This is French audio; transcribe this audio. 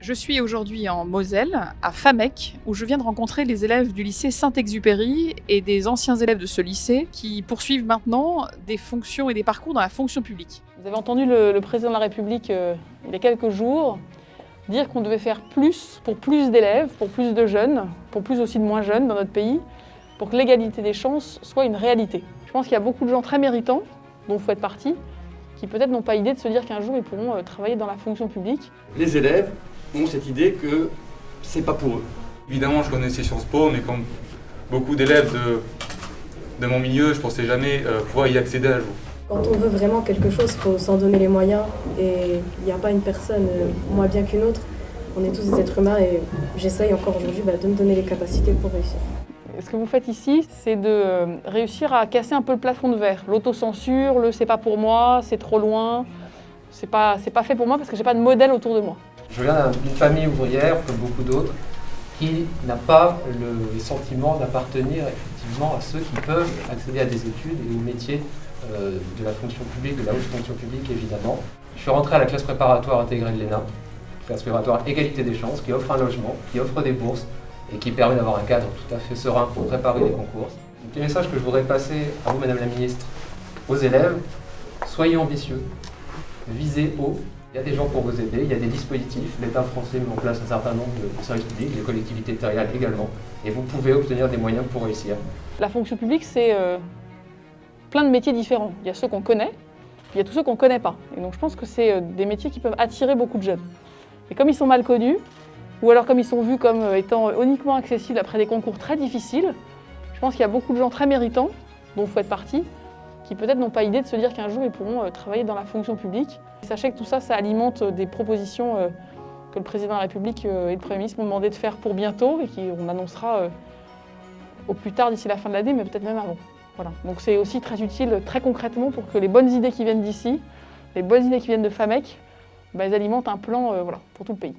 Je suis aujourd'hui en Moselle, à Famec, où je viens de rencontrer les élèves du lycée Saint-Exupéry et des anciens élèves de ce lycée qui poursuivent maintenant des fonctions et des parcours dans la fonction publique. Vous avez entendu le président de la République il y a quelques jours dire qu'on devait faire plus pour plus d'élèves, pour plus de jeunes, pour plus aussi de moins jeunes dans notre pays, pour que l'égalité des chances soit une réalité. Je pense qu'il y a beaucoup de gens très méritants, dont vous faites partie, qui peut-être n'ont pas idée de se dire qu'un jour ils pourront travailler dans la fonction publique. Les élèves ont cette idée que c'est pas pour eux. Évidemment, je connaissais Sciences Po, mais comme beaucoup d'élèves de mon milieu, je pensais jamais pouvoir y accéder un jour. Quand on veut vraiment quelque chose, il faut s'en donner les moyens et il n'y a pas une personne moins bien qu'une autre. On est tous des êtres humains et j'essaye encore aujourd'hui de me donner les capacités pour réussir. Ce que vous faites ici, c'est de réussir à casser un peu le plafond de verre. L'autocensure, le « c'est pas pour moi »,« c'est trop loin », c'est pas fait pour moi parce que j'ai pas de modèle autour de moi. Je viens d'une famille ouvrière, comme beaucoup d'autres, qui n'a pas le sentiment d'appartenir effectivement à ceux qui peuvent accéder à des études et aux métiers de la fonction publique, de la haute fonction publique évidemment. Je suis rentré à la classe préparatoire intégrée de l'ENA, classe préparatoire égalité des chances, qui offre un logement, qui offre des bourses et qui permet d'avoir un cadre tout à fait serein pour préparer les concours. Le petit message que je voudrais passer à vous, Madame la Ministre, aux élèves, soyez ambitieux, visez haut. Il y a des gens pour vous aider, il y a des dispositifs. L'État français met en place un certain nombre de services publics, les collectivités territoriales également, et vous pouvez obtenir des moyens pour réussir. La fonction publique, c'est plein de métiers différents. Il y a ceux qu'on connaît, puis il y a tous ceux qu'on ne connaît pas. Et donc je pense que c'est des métiers qui peuvent attirer beaucoup de jeunes. Et comme ils sont mal connus, ou alors comme ils sont vus comme étant uniquement accessibles après des concours très difficiles, je pense qu'il y a beaucoup de gens très méritants, dont vous faites partie, qui peut-être n'ont pas idée de se dire qu'un jour ils pourront travailler dans la fonction publique. Sachez que tout ça, ça alimente des propositions que le président de la République et le Premier ministre m'ont demandé de faire pour bientôt et qu'on annoncera au plus tard d'ici la fin de l'année, mais peut-être même avant. Voilà. Donc c'est aussi très utile, très concrètement, pour que les bonnes idées qui viennent d'ici, les bonnes idées qui viennent de Famec, elles alimentent un plan pour tout le pays.